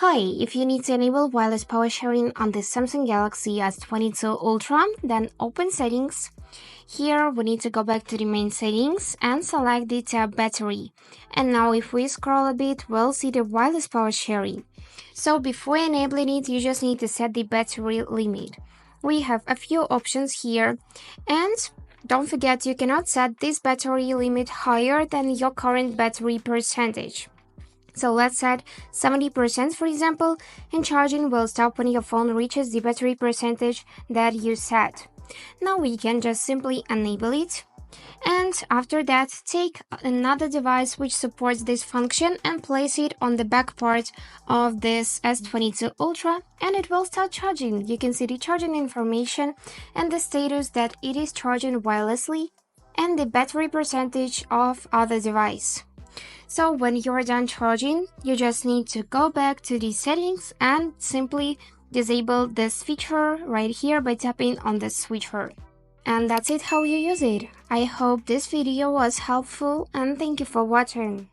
Hi, if you need to enable wireless power sharing on the Samsung Galaxy S22 Ultra, then open Settings. Here we need to go back to the main settings and select the tab Battery. And now if we scroll a bit, we'll see the wireless power sharing. So before enabling it, you just need to set the battery limit. We have a few options here, and don't forget you cannot set this battery limit higher than your current battery percentage. So let's set 70% for example, and charging will stop when your phone reaches the battery percentage that you set. Now we can just simply enable it. And after that, take another device which supports this function and place it on the back part of this S22 Ultra, and it will start charging. You can see the charging information and the status that it is charging wirelessly and the battery percentage of other device. So when you're done charging, you just need to go back to the settings and simply disable this feature right here by tapping on the switcher. And that's it how you use it. I hope this video was helpful and thank you for watching.